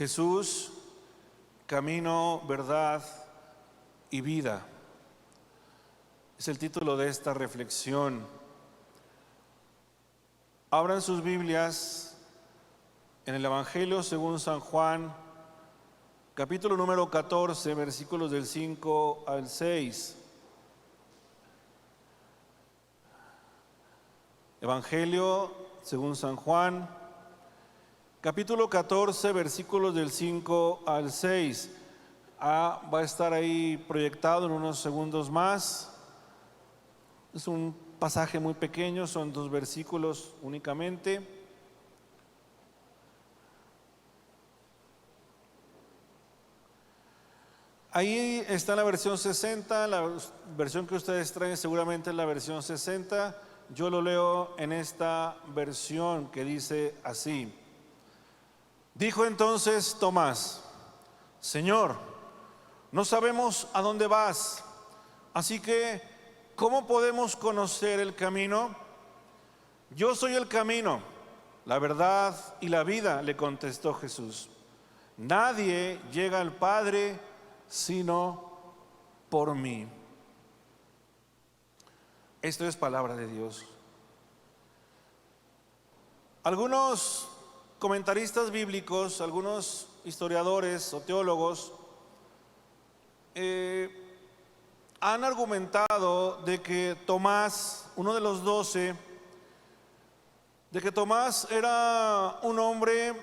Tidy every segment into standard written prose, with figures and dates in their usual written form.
Jesús, camino, verdad y vida. Es el título de esta reflexión. Abran sus Biblias en el Evangelio según San Juan, capítulo número 14, versículos del 5 al 6. Evangelio según San Juan, capítulo 14, versículos del 5 al 6. Va a estar ahí proyectado en unos segundos más. Es un pasaje muy pequeño, son 2 versículos únicamente. Ahí está la versión 60, la versión que ustedes traen seguramente es la versión 60. Yo lo leo en esta versión que dice así. Dijo entonces Tomás: Señor, no sabemos a dónde vas, así que ¿cómo podemos conocer el camino? Yo soy el camino, la verdad y la vida, le contestó Jesús. Nadie llega al Padre sino por mí. Esto es palabra de Dios. Algunos comentaristas bíblicos, algunos historiadores o teólogos han argumentado de que Tomás, uno de los 12, de que Tomás era un hombre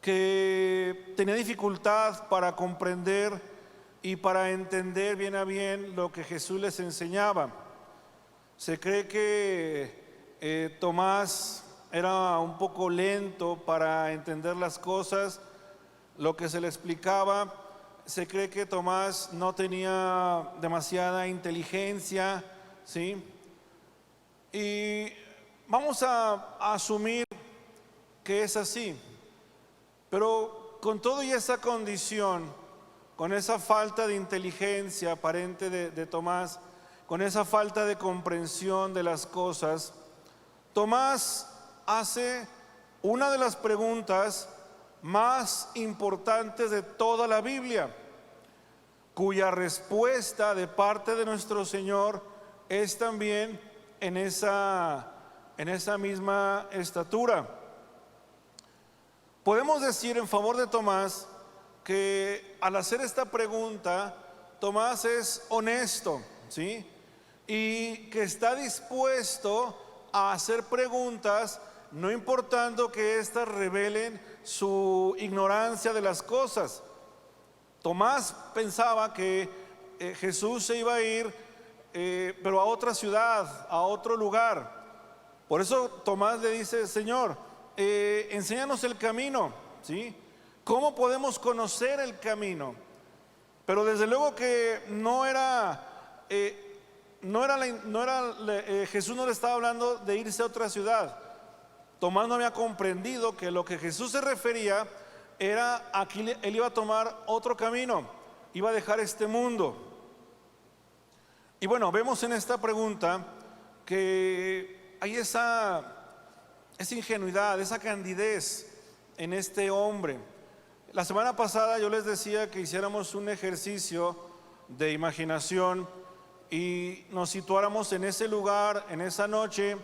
que tenía dificultad para comprender y para entender bien a bien lo que Jesús les enseñaba. Se cree que Tomás era un poco lento para entender las cosas, lo que se le explicaba. Se cree que Tomás no tenía demasiada inteligencia, ¿sí? Y vamos a asumir que es así. Pero con todo y esa condición, con esa falta de inteligencia aparente de Tomás, con esa falta de comprensión de las cosas, Tomás hace una de las preguntas más importantes de toda la Biblia, cuya respuesta de parte de nuestro Señor es también en esa misma estatura. Podemos decir en favor de Tomás que al hacer esta pregunta, Tomás es honesto, ¿sí? Y que está dispuesto a hacer preguntas, no importando que éstas revelen su ignorancia de las cosas. Tomás pensaba que Jesús se iba a ir, pero a otra ciudad, a otro lugar. Por eso Tomás le dice: Señor, enséñanos el camino, ¿sí? ¿Cómo podemos conocer el camino? Pero desde luego que Jesús no le estaba hablando de irse a otra ciudad. Tomás no había comprendido que lo que Jesús se refería era aquí, él iba a tomar otro camino, iba a dejar este mundo. Y bueno, vemos en esta pregunta que hay esa ingenuidad, esa candidez en este hombre. La semana pasada yo les decía que hiciéramos un ejercicio de imaginación y nos situáramos en ese lugar, en esa noche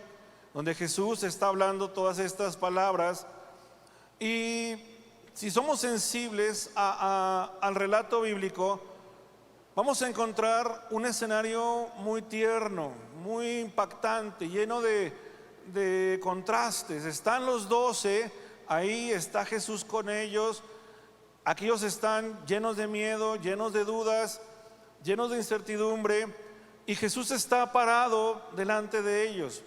donde Jesús está hablando todas estas palabras. Y si somos sensibles al relato bíblico, vamos a encontrar un escenario muy tierno, muy impactante, lleno de contrastes. Están los 12, ahí está Jesús con ellos. Aquellos están llenos de miedo, llenos de dudas, llenos de incertidumbre, y Jesús está parado delante de ellos.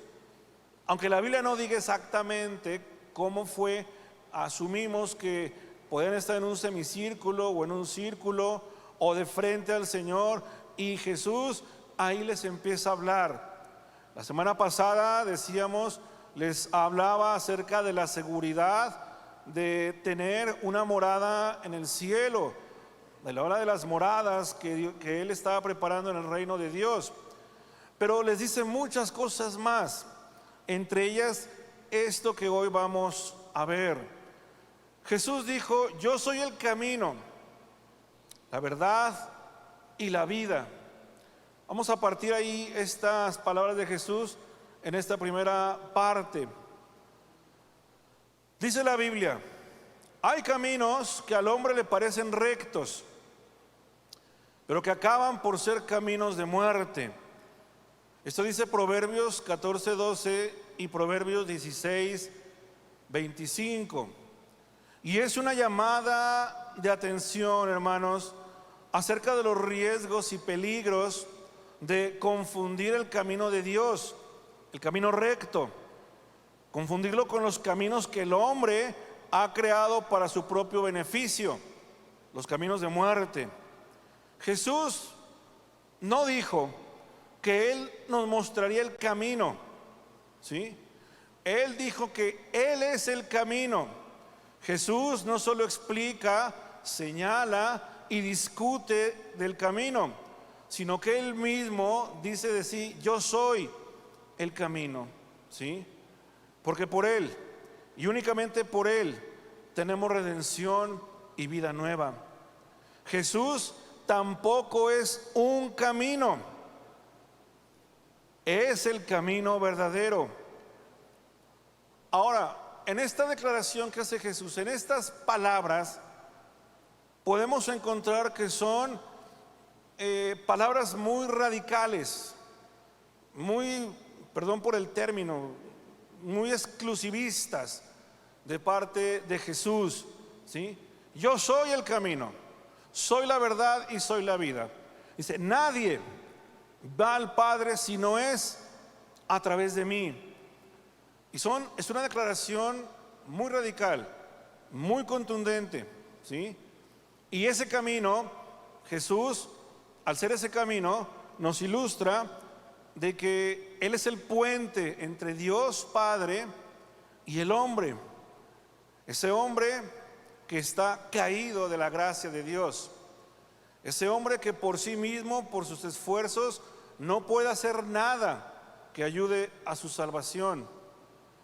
Aunque la Biblia no diga exactamente cómo fue, asumimos que podían estar en un semicírculo o en un círculo o de frente al Señor, y Jesús ahí les empieza a hablar. La semana pasada decíamos, les hablaba acerca de la seguridad de tener una morada en el cielo, de la hora de las moradas que Él estaba preparando en el reino de Dios. Pero les dice muchas cosas más, entre ellas esto que hoy vamos a ver. Jesús dijo: yo soy el camino, la verdad y la vida. Vamos a partir ahí estas palabras de Jesús en esta primera parte. Dice la Biblia: hay caminos que al hombre le parecen rectos, pero que acaban por ser caminos de muerte. Esto dice Proverbios 14:12 y Proverbios 16:25. Y es una llamada de atención, hermanos, acerca de los riesgos y peligros de confundir el camino de Dios, el camino recto, confundirlo con los caminos que el hombre ha creado para su propio beneficio, los caminos de muerte. Jesús no dijo que Él nos mostraría el camino, ¿sí? Él dijo que Él es el camino. Jesús no solo explica, señala y discute del camino, sino que Él mismo dice de sí: yo soy el camino, ¿sí? Porque por Él y únicamente por Él tenemos redención y vida nueva. Jesús tampoco es un camino, es el camino verdadero. Ahora, en esta declaración que hace Jesús, en estas palabras, podemos encontrar que son palabras muy radicales, muy, perdón por el término, muy exclusivistas de parte de Jesús, ¿sí? Yo soy el camino, soy la verdad y soy la vida. Dice: nadie va al Padre si no es a través de mí. Es una declaración muy radical, muy contundente, ¿sí? Y ese camino, Jesús, al ser ese camino, nos ilustra de que Él es el puente entre Dios Padre y el hombre. Ese hombre que está caído de la gracia de Dios. Ese hombre que por sí mismo, por sus esfuerzos, no puede hacer nada que ayude a su salvación.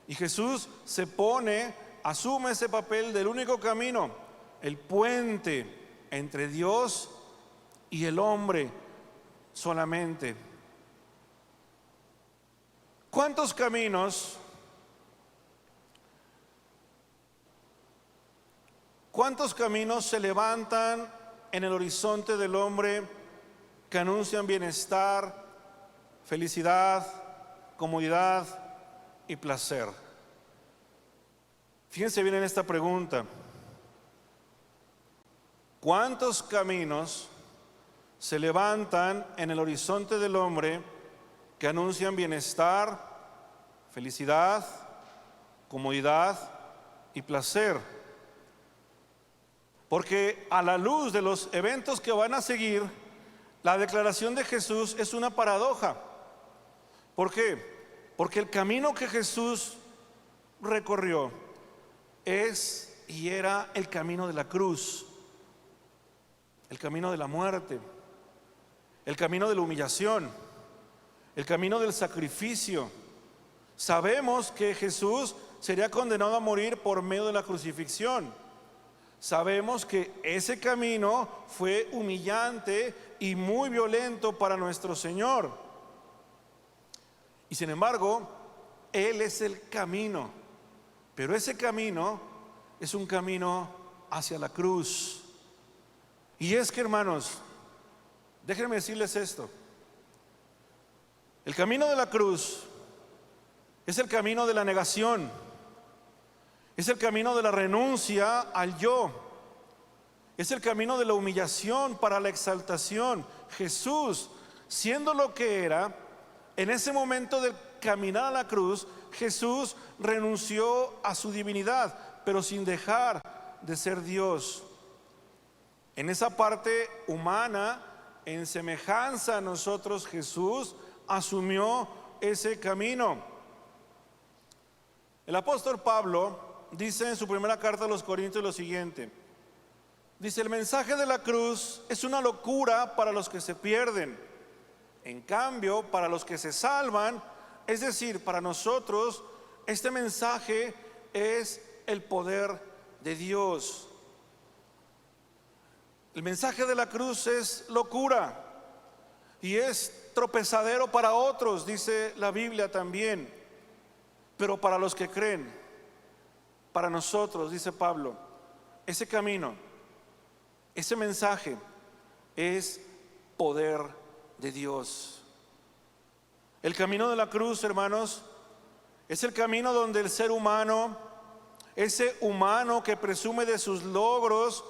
Y Jesús se pone, asume ese papel del único camino, el puente entre Dios y el hombre solamente. ¿Cuántos caminos se levantan en el horizonte del hombre que anuncian bienestar, felicidad, comodidad y placer? Fíjense bien en esta pregunta: ¿cuántos caminos se levantan en el horizonte del hombre que anuncian bienestar, felicidad, comodidad y placer? Porque a la luz de los eventos que van a seguir, la declaración de Jesús es una paradoja. ¿Por qué? Porque el camino que Jesús recorrió es y era el camino de la cruz, el camino de la muerte, el camino de la humillación, el camino del sacrificio. Sabemos que Jesús sería condenado a morir por medio de la crucifixión. Sabemos que ese camino fue humillante y muy violento para nuestro Señor. Y sin embargo, Él es el camino. Pero ese camino es un camino hacia la cruz. Y es que, hermanos, déjenme decirles esto: el camino de la cruz es el camino de la negación, es el camino de la renuncia al yo, es el camino de la humillación para la exaltación. Jesús, siendo lo que era, en ese momento de caminar a la cruz, Jesús renunció a su divinidad, pero sin dejar de ser Dios. En esa parte humana, en semejanza a nosotros, Jesús asumió ese camino. El apóstol Pablo dice en su primera carta a los Corintios lo siguiente: dice: el mensaje de la cruz es una locura para los que se pierden. En cambio, para los que se salvan, es decir, para nosotros, este mensaje es el poder de Dios. El mensaje de la cruz es locura y es tropezadero para otros, dice la Biblia también, pero para los que creen, para nosotros, dice Pablo, ese camino, ese mensaje es poder de Dios. El camino de la cruz, hermanos, es el camino donde el ser humano, ese humano que presume de sus logros,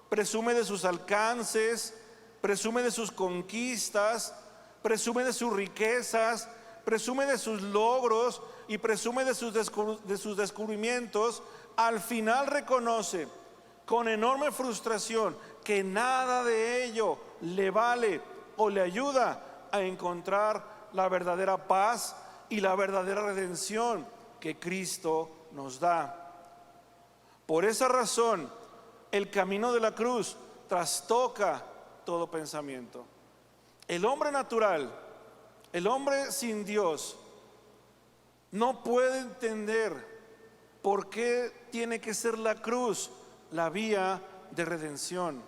presume de sus alcances, presume de sus conquistas, presume de sus riquezas, presume de sus logros y presume de sus descubrimientos, al final reconoce con enorme frustración que nada de ello le vale o le ayuda a encontrar la verdadera paz y la verdadera redención que Cristo nos da. Por esa razón, el camino de la cruz trastoca todo pensamiento. El hombre natural, el hombre sin Dios, no puede entender por qué tiene que ser la cruz la vía de redención.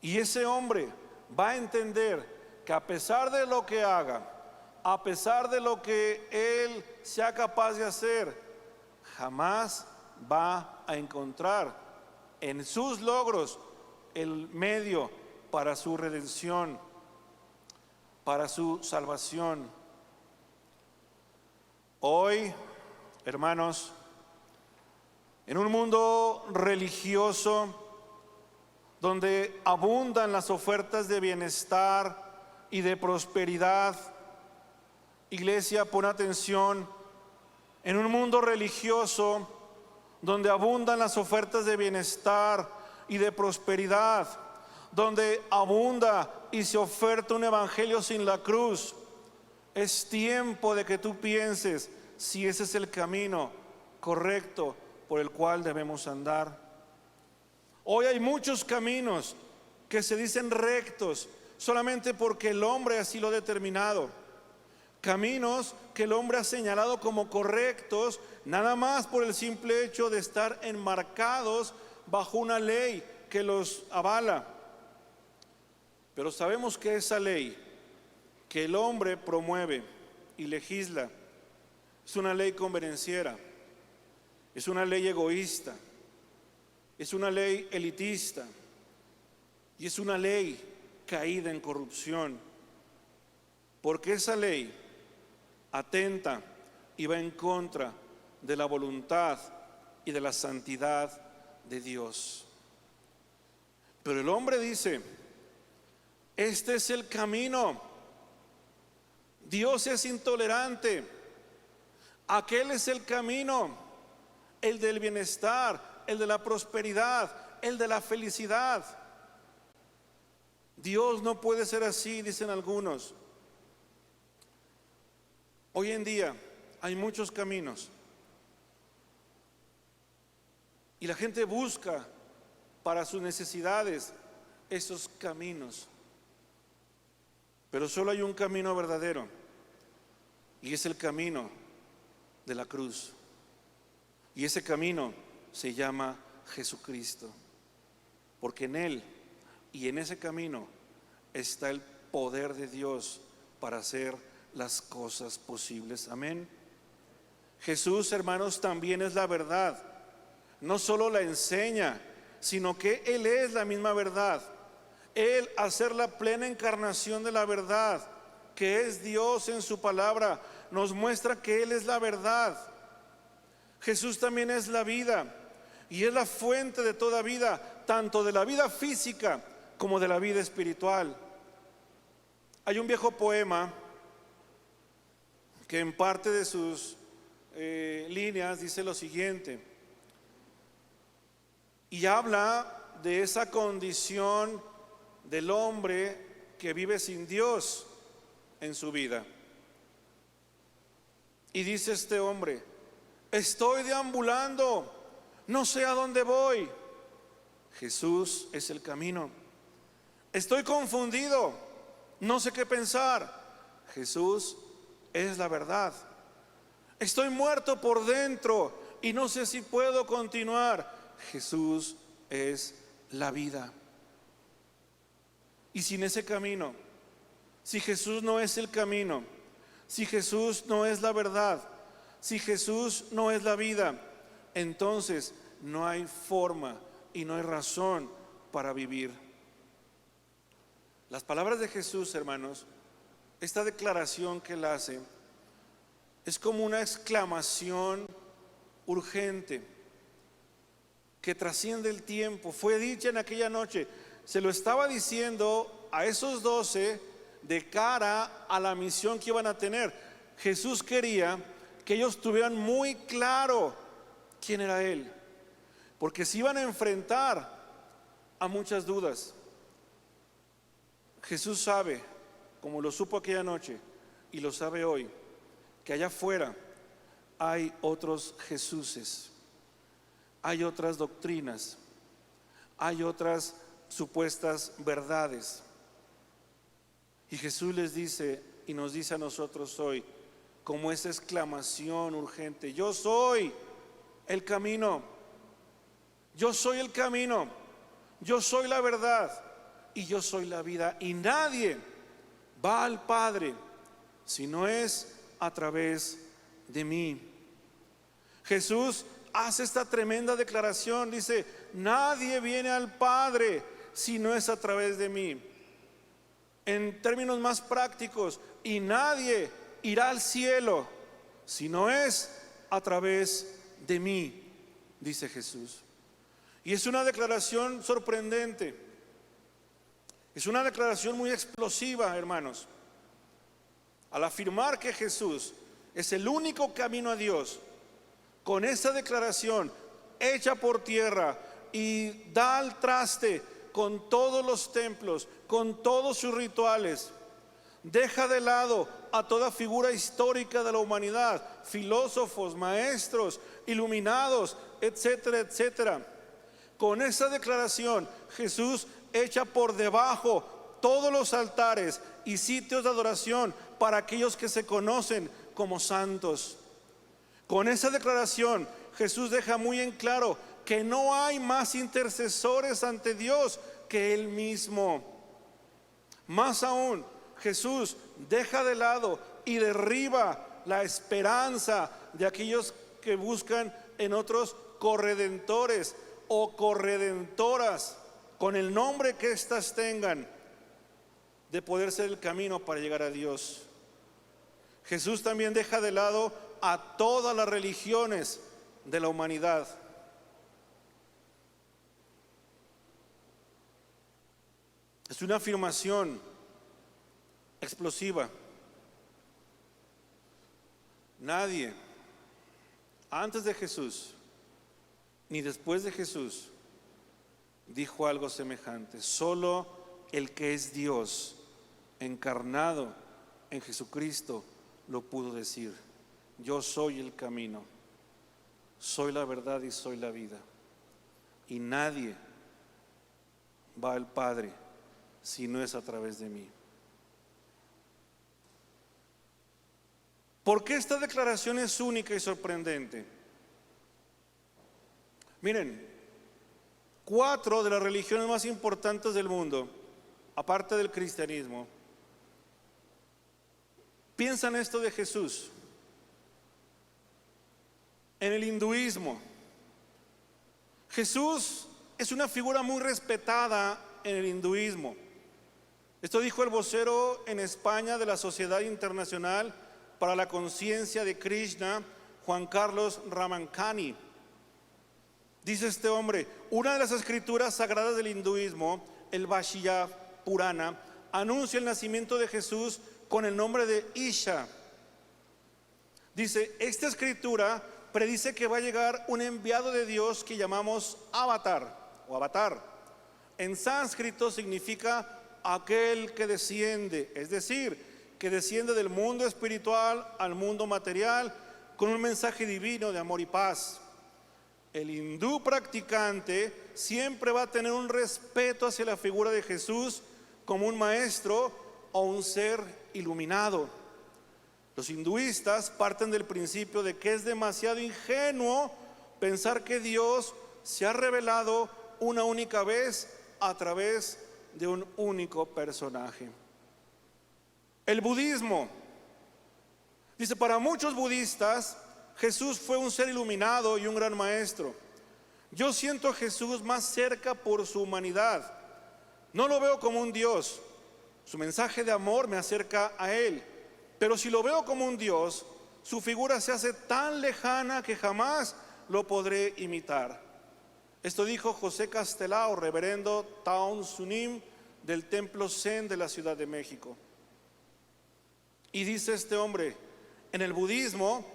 Y ese hombre va a entender que a pesar de lo que haga, a pesar de lo que él sea capaz de hacer, jamás va a encontrar en sus logros el medio para su redención, para su salvación. Hoy, hermanos, en un mundo religioso donde abundan las ofertas de bienestar y de prosperidad, iglesia, pon atención. En un mundo religioso donde abundan las ofertas de bienestar y de prosperidad, donde abunda y se oferta un evangelio sin la cruz, es tiempo de que tú pienses si ese es el camino correcto por el cual debemos andar. Hoy hay muchos caminos que se dicen rectos solamente porque el hombre así lo ha determinado. Caminos que el hombre ha señalado como correctos nada más por el simple hecho de estar enmarcados bajo una ley que los avala. Pero sabemos que esa ley que el hombre promueve y legisla es una ley convenenciera, es una ley egoísta, es una ley elitista y es una ley caída en corrupción, porque esa ley atenta y va en contra de la voluntad y de la santidad de Dios. Pero el hombre dice: este es el camino. Dios es intolerante. Aquel es el camino, el del bienestar, el de la prosperidad, el de la felicidad. Dios no puede ser así, dicen algunos. Hoy en día hay muchos caminos y la gente busca para sus necesidades esos caminos, pero solo hay un camino verdadero y es el camino de la cruz, y ese camino se llama Jesucristo, porque en Él y en ese camino está el poder de Dios para hacer las cosas posibles. Amén. Jesús, hermanos, también es la verdad. No solo la enseña, sino que Él es la misma verdad. Él, al ser la plena encarnación de la verdad, que es Dios en su palabra, nos muestra que Él es la verdad. Jesús también es la vida y es la fuente de toda vida, tanto de la vida física como de la vida espiritual. Hay un viejo poema que en parte de sus líneas dice lo siguiente, y habla de esa condición del hombre que vive sin Dios en su vida. Y dice este hombre: estoy deambulando, no sé a dónde voy. Jesús es el camino. Estoy confundido, no sé qué pensar. Jesús es la verdad. Estoy muerto por dentro y no sé si puedo continuar. Jesús es la vida. Y sin ese camino, si Jesús no es el camino, si Jesús no es la verdad, si Jesús no es la vida, entonces no hay forma y no hay razón para vivir. Las palabras de Jesús, hermanos, esta declaración que él hace, es como una exclamación urgente que trasciende el tiempo. Fue dicha en aquella noche. Se lo estaba diciendo a esos 12 de cara a la misión que iban a tener. Jesús quería que ellos tuvieran muy claro quién era Él, porque se iban a enfrentar a muchas dudas. Jesús sabe, como lo supo aquella noche y lo sabe hoy, que allá afuera hay otros Jesuses, hay otras doctrinas, hay otras supuestas verdades. Y Jesús les dice y nos dice a nosotros hoy, como esa exclamación urgente: yo soy el camino, yo soy el camino, yo soy la verdad y yo soy la vida, y nadie va al Padre si no es a través de mí. Jesús hace esta tremenda declaración, dice: nadie viene al Padre si no es a través de mí. En términos más prácticos, y nadie irá al cielo si no es a través de mí, dice Jesús. Y es una declaración sorprendente, es una declaración muy explosiva, hermanos. Al afirmar que Jesús es el único camino a Dios, con esa declaración hecha por tierra y da al traste con todos los templos, con todos sus rituales, deja de lado a toda figura histórica de la humanidad, filósofos, maestros, iluminados, etcétera, etcétera. Con esa declaración, Jesús echa por debajo todos los altares y sitios de adoración para aquellos que se conocen como santos. Con esa declaración, Jesús deja muy en claro que no hay más intercesores ante Dios que Él mismo. Más aún, Jesús deja de lado y derriba la esperanza de aquellos que buscan en otros corredentores o corredentoras, con el nombre que éstas tengan, de poder ser el camino para llegar a Dios. Jesús también deja de lado a todas las religiones de la humanidad. Es una afirmación explosiva. Nadie antes de Jesús ni después de Jesús dijo algo semejante. Solo el que es Dios encarnado en Jesucristo lo pudo decir: yo soy el camino, soy la verdad y soy la vida, y nadie va al Padre si no es a través de mí. ¿Por qué esta declaración es única y sorprendente? Miren, 4 de las religiones más importantes del mundo, aparte del cristianismo, piensan esto de Jesús. En el hinduismo, Jesús es una figura muy respetada en el hinduismo. Esto dijo el vocero en España de la Sociedad Internacional para la Conciencia de Krishna, Juan Carlos Ramankani. Dice este hombre: una de las escrituras sagradas del hinduismo, el Bhashya Purana, anuncia el nacimiento de Jesús con el nombre de Isha. Dice: esta escritura predice que va a llegar un enviado de Dios que llamamos avatar o avatar. En sánscrito significa aquel que desciende, es decir, que desciende del mundo espiritual al mundo material con un mensaje divino de amor y paz. El hindú practicante siempre va a tener un respeto hacia la figura de Jesús como un maestro o un ser iluminado. Los hinduistas parten del principio de que es demasiado ingenuo pensar que Dios se ha revelado una única vez a través de un único personaje. El budismo. Dice, para muchos budistas, Jesús fue un ser iluminado y un gran maestro. Yo siento a Jesús más cerca por su humanidad. No lo veo como un Dios. Su mensaje de amor me acerca a Él. Pero si lo veo como un Dios, su figura se hace tan lejana que jamás lo podré imitar. Esto dijo José Castelao, reverendo Taon Sunim del Templo Zen de la Ciudad de México. Y dice este hombre, en el budismo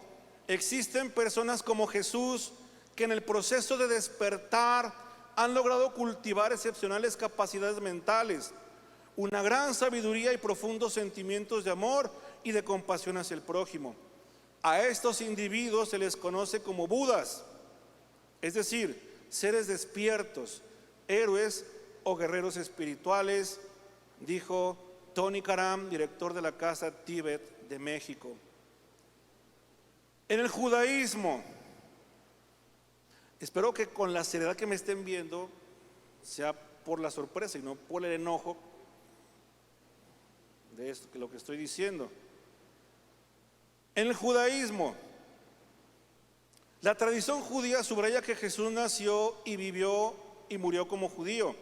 existen personas como Jesús que en el proceso de despertar han logrado cultivar excepcionales capacidades mentales, una gran sabiduría y profundos sentimientos de amor y de compasión hacia el prójimo. A estos individuos se les conoce como Budas, es decir, seres despiertos, héroes o guerreros espirituales, dijo Tony Karam, director de la Casa Tíbet de México. En el judaísmo, espero que con la seriedad que me estén viendo sea por la sorpresa y no por el enojo de esto, que lo que estoy diciendo. En el judaísmo, la tradición judía subraya que Jesús nació y vivió y murió como judío.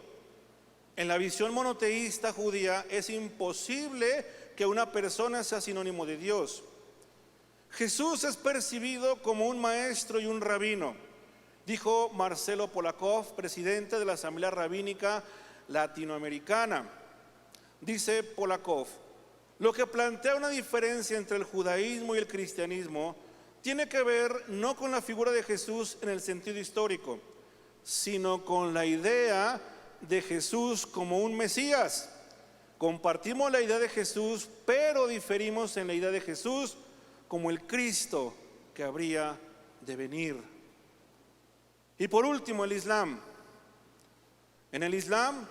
En la visión monoteísta judía es imposible que una persona sea sinónimo de Dios. Jesús es percibido como un maestro y un rabino, dijo Marcelo Polakov, presidente de la Asamblea Rabínica Latinoamericana. Dice Polakov, lo que plantea una diferencia entre el judaísmo y el cristianismo tiene que ver no con la figura de Jesús en el sentido histórico, sino con la idea de Jesús como un Mesías. Compartimos la idea de Jesús, pero diferimos en la idea de Jesús como el Cristo que habría de venir. Y por último, el Islam. En el Islam,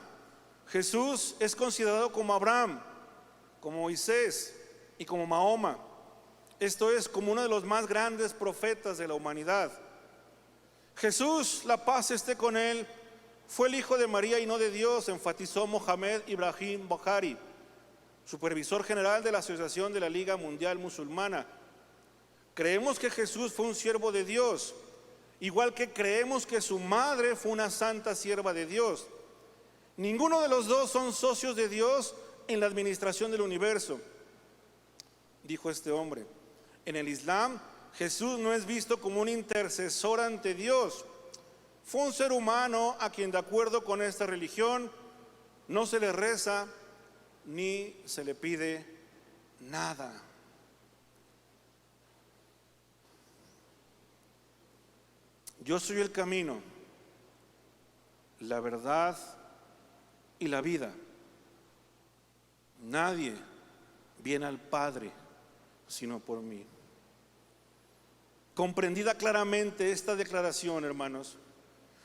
Jesús es considerado como Abraham, como Moisés y como Mahoma. Esto es, como uno de los más grandes profetas de la humanidad. Jesús, la paz esté con él, fue el hijo de María y no de Dios, enfatizó Mohamed Ibrahim Bukhari, supervisor general de la Asociación de la Liga Mundial Musulmana. Creemos que Jesús fue un siervo de Dios, igual que creemos que su madre fue una santa sierva de Dios. Ninguno de los dos son socios de Dios en la administración del universo, dijo este hombre. En el Islam, Jesús no es visto como un intercesor ante Dios. Fue un ser humano a quien, de acuerdo con esta religión, no se le reza ni se le pide nada. Yo soy el camino, la verdad y la vida. Nadie viene al Padre sino por mí. Comprendida claramente esta declaración, hermanos,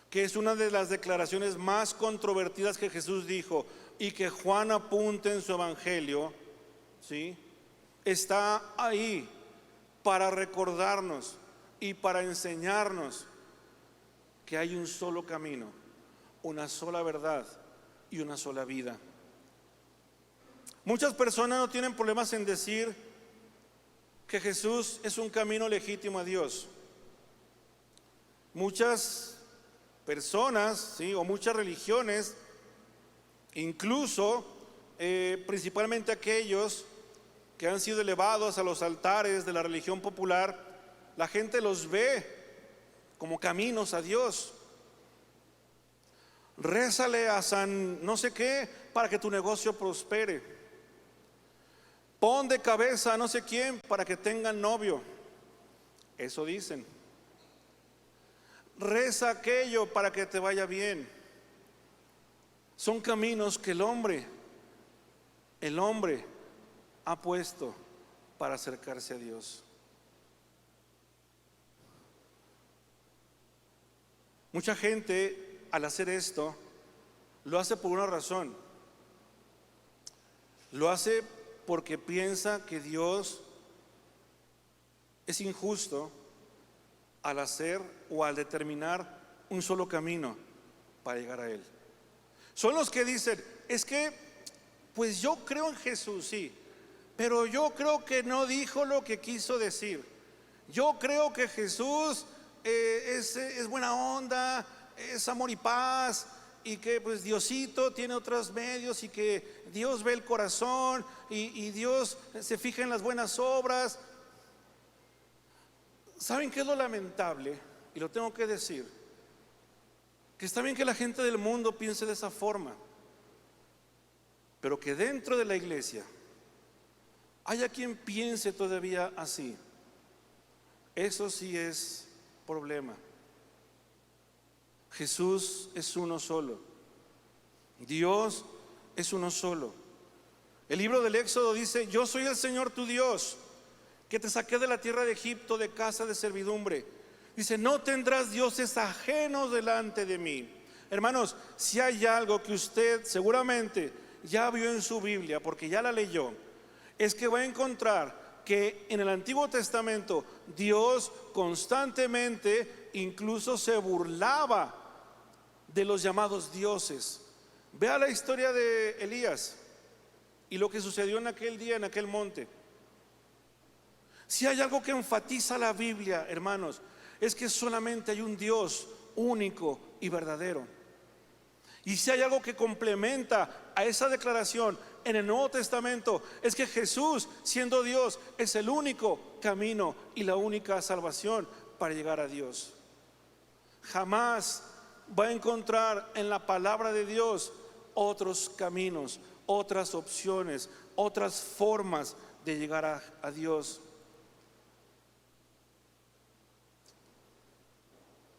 que es una de las declaraciones más controvertidas que Jesús dijo y que Juan apunta en su evangelio, ¿sí? Está ahí para recordarnos y para enseñarnos que hay un solo camino, una sola verdad y una sola vida. Muchas personas no tienen problemas en decir que Jesús es un camino legítimo a Dios. Muchas personas, ¿sí?, o muchas religiones, incluso principalmente aquellos que han sido elevados a los altares de la religión popular, la gente los ve como caminos a Dios. Rézale a San no sé qué para que tu negocio prospere. Pon de cabeza a no sé quién para que tengan novio. Eso dicen. Reza aquello para que te vaya bien. Son caminos que el hombre ha puesto para acercarse a Dios. Mucha gente, al hacer esto, lo hace por una razón. Lo hace porque piensa que Dios es injusto al hacer o al determinar un solo camino para llegar a Él. Son los que dicen, es que, pues yo creo en Jesús, sí, pero yo creo que no dijo lo que quiso decir. Yo creo que Jesús es buena onda, es amor y paz, y que pues Diosito tiene otros medios, y que Dios ve el corazón, y Dios se fija en las buenas obras. ¿Saben qué es lo lamentable? Y lo tengo que decir, que está bien que la gente del mundo piense de esa forma, pero que dentro de la iglesia haya quien piense todavía así, eso sí es problema. Jesús es uno solo, Dios es uno solo. El libro del Éxodo dice: yo soy el Señor tu Dios, que te saqué de la tierra de Egipto, de casa de servidumbre. Dice: no tendrás dioses ajenos delante de mí. Hermanos, si hay algo que usted seguramente ya vio en su Biblia, porque ya la leyó, es que va a encontrar que en el Antiguo Testamento Dios constantemente incluso se burlaba de los llamados dioses. Vea la historia de Elías y lo que sucedió en aquel día, en aquel monte. Si hay algo que enfatiza la Biblia, hermanos, es que solamente hay un Dios único y verdadero. Y si hay algo que complementa a esa declaración en el Nuevo Testamento, es que Jesús, siendo Dios, es el único camino y la única salvación para llegar a Dios. Jamás va a encontrar en la palabra de Dios otros caminos, otras opciones, otras formas de llegar a Dios.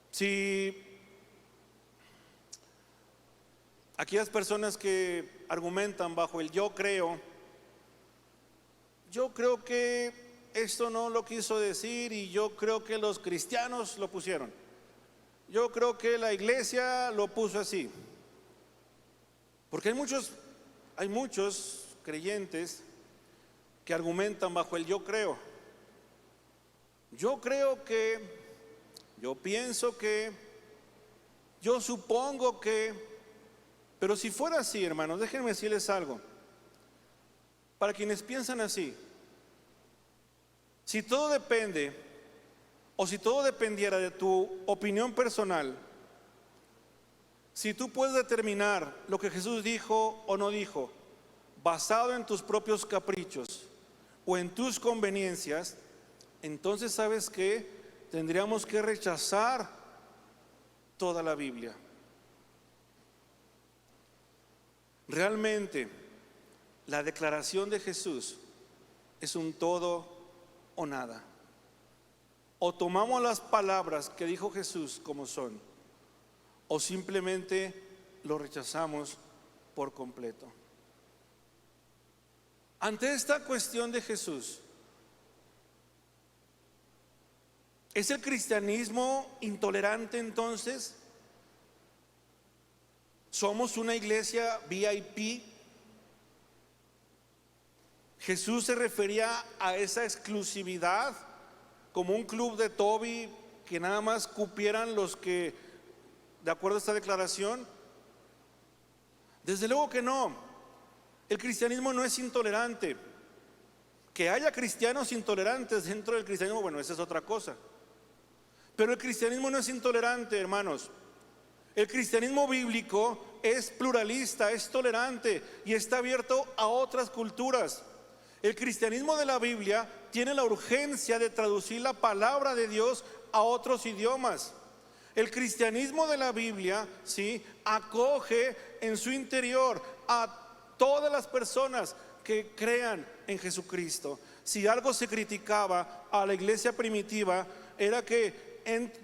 Si aquellas personas que argumentan bajo el yo creo que esto no lo quiso decir, y yo creo que los cristianos lo pusieron, yo creo que la iglesia lo puso así, porque hay muchos creyentes que argumentan bajo el yo creo. Yo creo que, yo pienso que, yo supongo que. Pero si fuera así, hermanos, déjenme decirles algo. Para quienes piensan así, si todo depende, o si todo dependiera de tu opinión personal, si tú puedes determinar lo que Jesús dijo o no dijo, basado en tus propios caprichos o en tus conveniencias, entonces, ¿sabes qué? Tendríamos que rechazar toda la Biblia. Realmente, la declaración de Jesús es un todo o nada. O tomamos las palabras que dijo Jesús como son, o simplemente lo rechazamos por completo. Ante esta cuestión de Jesús, ¿es el cristianismo intolerante entonces? ¿Somos una iglesia VIP? Jesús se refería a esa exclusividad como un club de Toby, que nada más cupieran los que, de acuerdo a esta declaración. Desde luego que no. El cristianismo no es intolerante. Que haya cristianos intolerantes dentro del cristianismo, bueno, esa es otra cosa. Pero el cristianismo no es intolerante, hermanos. El cristianismo bíblico es pluralista, es tolerante y está abierto a otras culturas. El cristianismo de la Biblia tiene la urgencia de traducir la palabra de Dios a otros idiomas. El cristianismo de la Biblia, ¿sí?, acoge en su interior a todas las personas que crean en Jesucristo. Si algo se criticaba a la iglesia primitiva, era que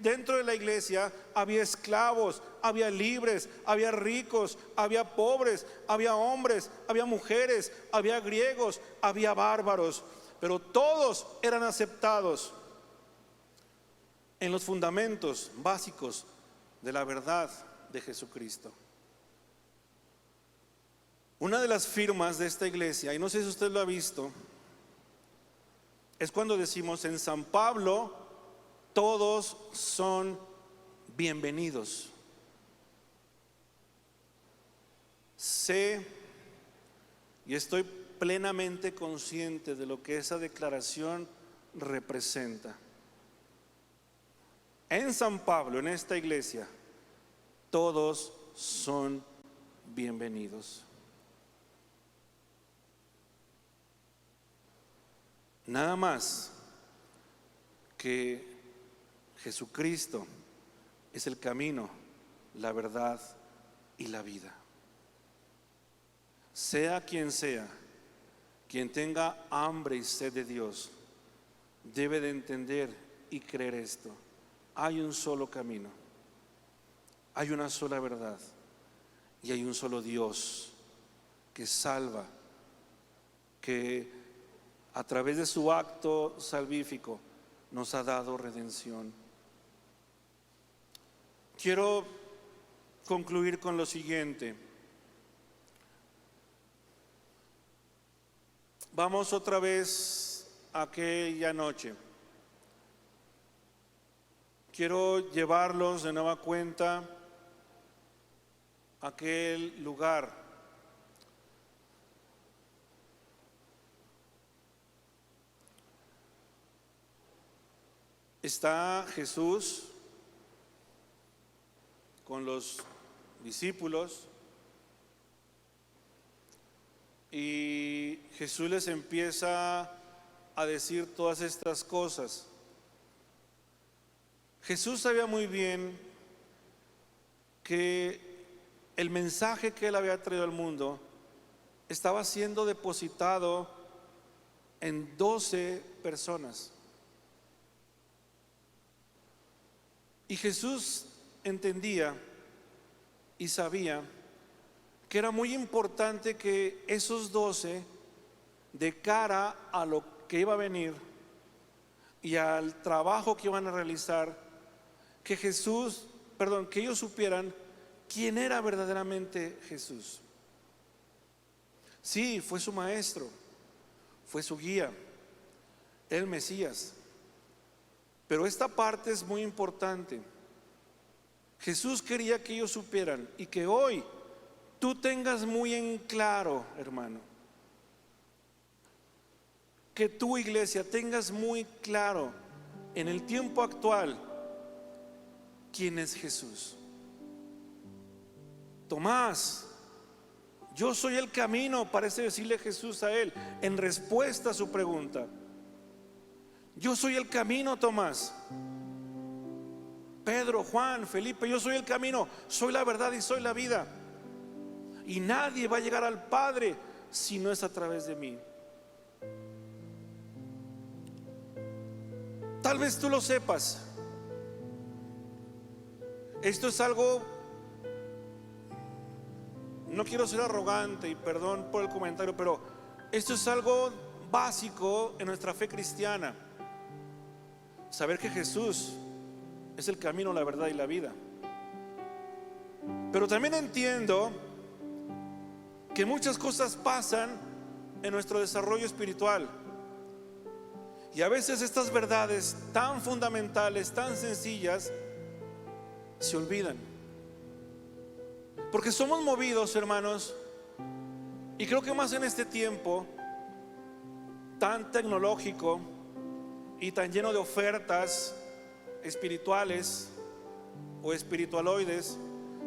dentro de la iglesia había esclavos, había libres, había ricos, había pobres, había hombres, había mujeres, había griegos, había bárbaros, pero todos eran aceptados en los fundamentos básicos de la verdad de Jesucristo. Una de las firmas de esta iglesia, y no sé si usted lo ha visto, es cuando decimos: en San Pablo todos son bienvenidos. Sé y estoy plenamente consciente de lo que esa declaración representa. En San Pablo, en esta iglesia, todos son bienvenidos. Nada más que Jesucristo es el camino, la verdad y la vida. Sea, quien tenga hambre y sed de Dios, debe de entender y creer esto. Hay un solo camino, hay una sola verdad y hay un solo Dios que salva, que a través de su acto salvífico nos ha dado redención. Quiero concluir con lo siguiente. Vamos otra vez a aquella noche. Quiero llevarlos de nueva cuenta a aquel lugar. Está Jesús con los discípulos y Jesús les empieza a decir todas estas cosas. Jesús sabía muy bien que el mensaje que él había traído al mundo estaba siendo depositado en 12 personas. Y Jesús entendía y sabía que era muy importante que esos 12, de cara a lo que iba a venir y al trabajo que iban a realizar, que ellos supieran quién era verdaderamente Jesús. Sí, fue su maestro, fue su guía, el Mesías. Pero esta parte es muy importante. Jesús quería que ellos supieran y que hoy tú tengas muy en claro, hermano, que tu iglesia tengas muy claro en el tiempo actual quién es Jesús. Tomás, yo soy el camino, parece decirle Jesús a él en respuesta a su pregunta. Yo soy el camino, Tomás. Pedro, Juan, Felipe, yo soy el camino, soy la verdad y soy la vida. Y nadie va a llegar al Padre si no es a través de mí. Tal vez tú lo sepas. Esto es algo, no quiero ser arrogante y perdón por el comentario, pero esto es algo básico en nuestra fe cristiana. Saber que Jesús es el camino, la verdad y la vida. Pero también entiendo que muchas cosas pasan en nuestro desarrollo espiritual. Y a veces estas verdades tan fundamentales, tan sencillas, se olvidan. Porque somos movidos, hermanos, y creo que más en este tiempo tan tecnológico y tan lleno de ofertas espirituales o espiritualoides,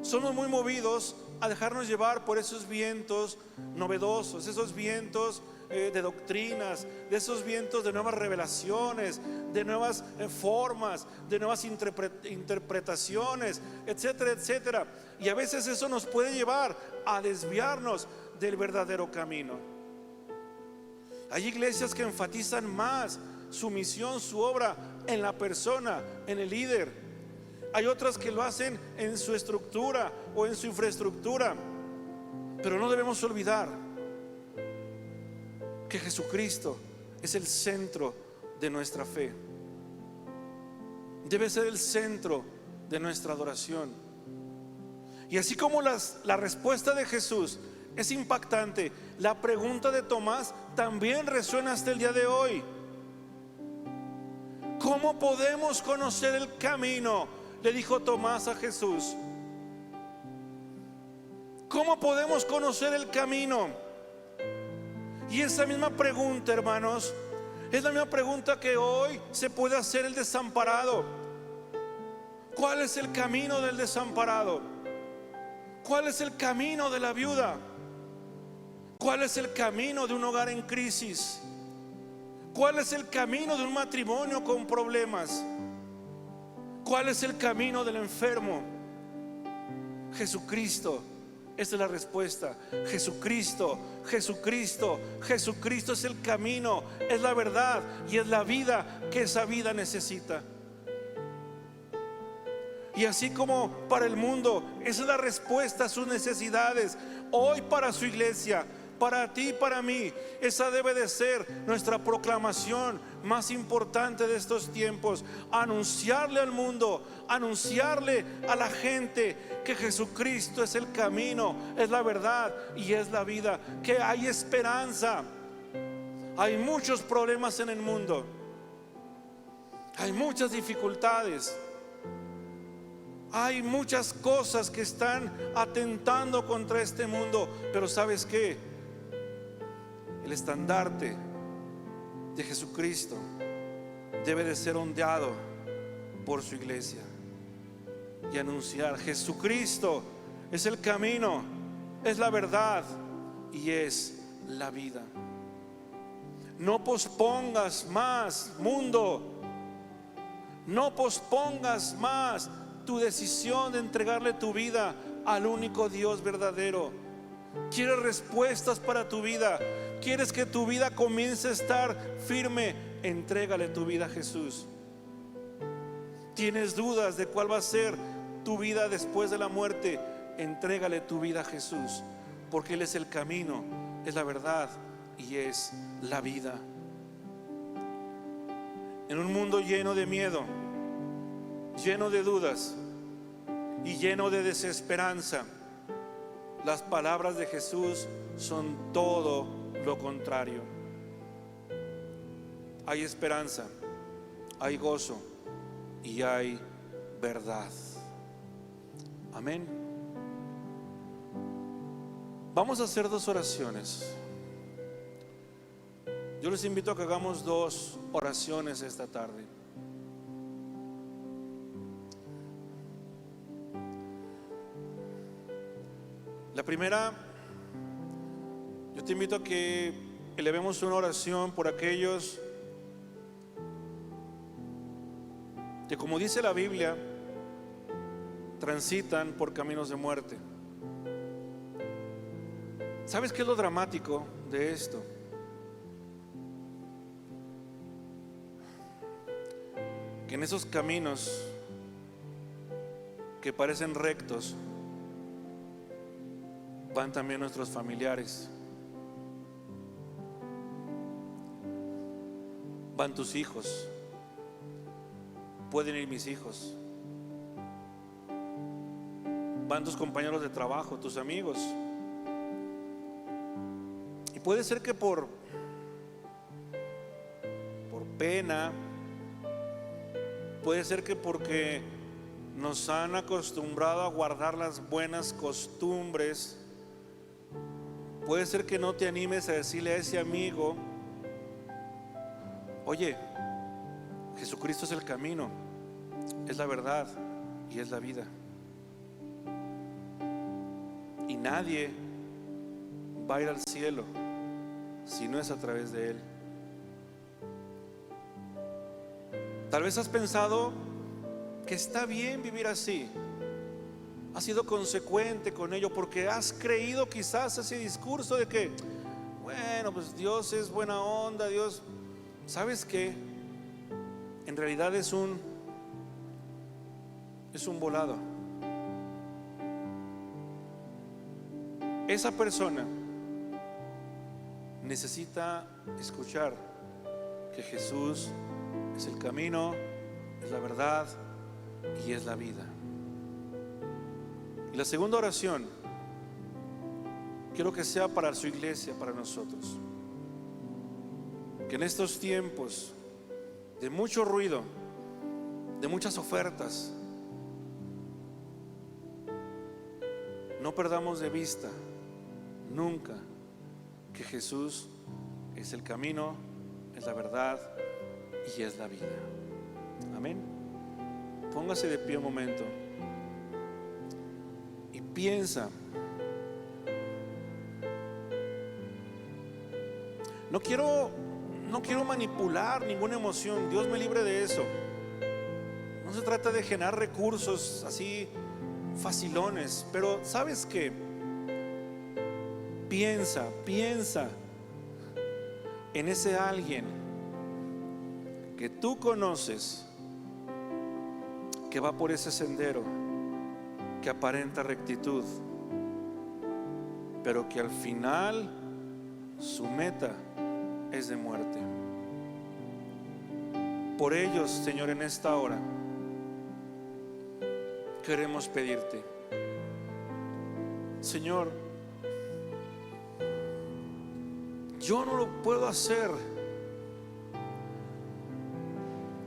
somos muy movidos a dejarnos llevar por esos vientos novedosos, esos vientos de doctrinas, de esos vientos de nuevas revelaciones, de nuevas formas, de nuevas interpretaciones, etcétera, etcétera. Y a veces eso nos puede llevar a desviarnos del verdadero camino. Hay iglesias que enfatizan más su misión, su obra en la persona, en el líder. Hay otras que lo hacen en su estructura o en su infraestructura. Pero no debemos olvidar que Jesucristo es el centro de nuestra fe. Debe ser el centro de nuestra adoración. Y así como la respuesta de Jesús es impactante, la pregunta de Tomás también resuena hasta el día de hoy. ¿Cómo podemos conocer el camino?, le dijo Tomás a Jesús. ¿Cómo podemos conocer el camino? Y esa misma pregunta, hermanos, es la misma pregunta que hoy se puede hacer el desamparado. ¿Cuál es el camino del desamparado? ¿Cuál es el camino de la viuda? ¿Cuál es el camino de un hogar en crisis? ¿Cuál es el camino de un matrimonio con problemas? ¿Cuál es el camino del enfermo? Jesucristo. Esa es la respuesta. Jesucristo, Jesucristo, Jesucristo es el camino, es la verdad y es la vida que esa vida necesita. Y así como para el mundo, esa es la respuesta a sus necesidades. Hoy para su iglesia, para ti y para mí, esa debe de ser nuestra proclamación más importante de estos tiempos. Anunciarle al mundo, anunciarle a la gente que Jesucristo es el camino, es la verdad y es la vida, que hay esperanza. Hay muchos problemas en el mundo, hay muchas dificultades, hay muchas cosas que están atentando contra este mundo, pero ¿sabes qué? El estandarte de Jesucristo debe de ser ondeado por su iglesia y anunciar: Jesucristo es el camino, es la verdad y es la vida. No pospongas más, mundo. No pospongas más tu decisión de entregarle tu vida al único Dios verdadero. ¿Quieres respuestas para tu vida? ¿Quieres que tu vida comience a estar firme? Entrégale tu vida a Jesús. ¿Tienes dudas de cuál va a ser tu vida después de la muerte? Entrégale tu vida a Jesús, porque Él es el camino, es la verdad y es la vida. En un mundo lleno de miedo, lleno de dudas y lleno de desesperanza, las palabras de Jesús son todo lo contrario. Hay esperanza, hay gozo y hay verdad. Amén. Vamos a hacer 2 oraciones. Yo les invito a que hagamos 2 oraciones esta tarde. La primera, yo te invito a que elevemos una oración por aquellos que, como dice la Biblia, transitan por caminos de muerte. ¿Sabes qué es lo dramático de esto? Que en esos caminos que parecen rectos van también nuestros familiares, van tus hijos, pueden ir mis hijos, van tus compañeros de trabajo, tus amigos. Y puede ser que por pena, puede ser que porque nos han acostumbrado a guardar las buenas costumbres, puede ser que no te animes a decirle a ese amigo: oye, Jesucristo es el camino, es la verdad y es la vida. Y nadie va a ir al cielo si no es a través de Él. Tal vez has pensado que está bien vivir así, has sido consecuente con ello porque has creído quizás ese discurso de que, bueno, pues Dios es buena onda, Dios. ¿Sabes qué? En realidad es un volado. Esa persona necesita escuchar que Jesús es el camino, es la verdad y es la vida. Y la segunda oración quiero que sea para su iglesia, para nosotros, que en estos tiempos de mucho ruido, de muchas ofertas, no perdamos de vista nunca que Jesús es el camino, es la verdad y es la vida. Amén. Póngase de pie un momento y piensa. No quiero manipular ninguna emoción. Dios me libre de eso. No se trata de generar recursos así facilones, pero ¿sabes qué? Piensa en ese alguien que tú conoces, que va por ese sendero, que aparenta rectitud, pero que al final su meta es de muerte. Por ellos, Señor, en esta hora queremos pedirte, Señor, yo no lo puedo hacer.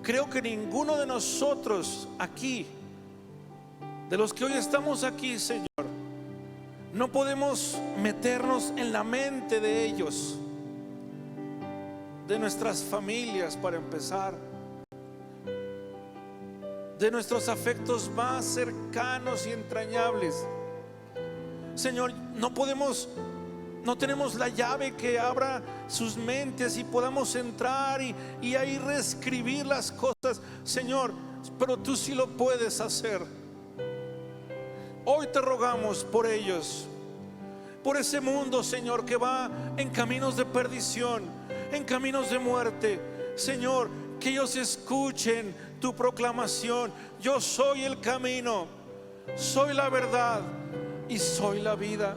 Creo que ninguno de nosotros aquí, de los que hoy estamos aquí, Señor, no podemos meternos en la mente de ellos, de nuestras familias para empezar, de nuestros afectos más cercanos y entrañables. Señor, no tenemos la llave que abra sus mentes y podamos entrar y ahí reescribir las cosas, Señor, pero tú sí lo puedes hacer. Hoy te rogamos por ellos, por ese mundo, Señor, que va en caminos de perdición, en caminos de muerte. Señor, que ellos escuchen tu proclamación: yo soy el camino, soy la verdad y soy la vida.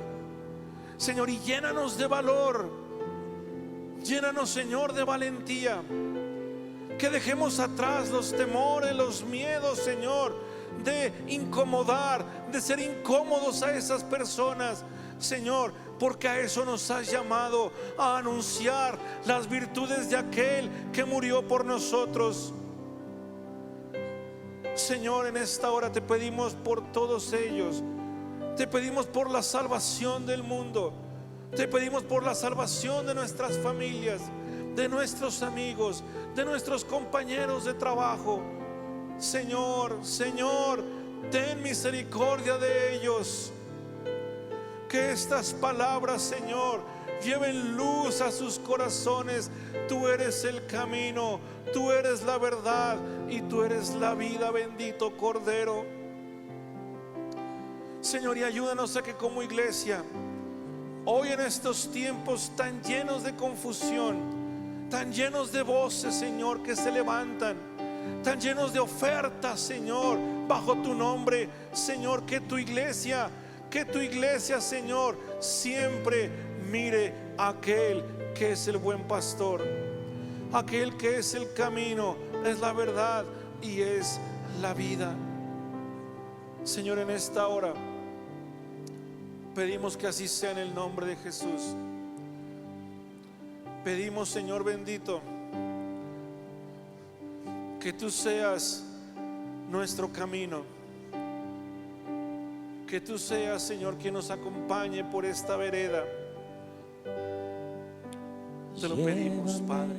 Señor, y llénanos de valor, llénanos, Señor, de valentía. Que dejemos atrás los temores, los miedos, Señor, de incomodar, de ser incómodos a esas personas, Señor, porque a eso nos has llamado, a anunciar las virtudes de aquel que murió por nosotros. Señor, en esta hora te pedimos por todos ellos. Te pedimos por la salvación del mundo. Te pedimos por la salvación de nuestras familias, de nuestros amigos, de nuestros compañeros de trabajo. Señor, ten misericordia de ellos. Que estas palabras, Señor, lleven luz a sus corazones. Tú eres el camino, tú eres la verdad y tú eres la vida, bendito Cordero. Señor, y ayúdanos a que como iglesia, hoy en estos tiempos tan llenos de confusión, tan llenos de voces, Señor, que se levantan, tan llenos de ofertas, Señor, bajo tu nombre, Señor, que tu iglesia, Señor, siempre mire a aquel que es el buen pastor, aquel que es el camino, es la verdad y es la vida. Señor, en esta hora pedimos que así sea en el nombre de Jesús. Pedimos, Señor bendito, que tú seas nuestro camino, que tú seas, Señor, quien nos acompañe por esta vereda. Te lo pedimos, Padre.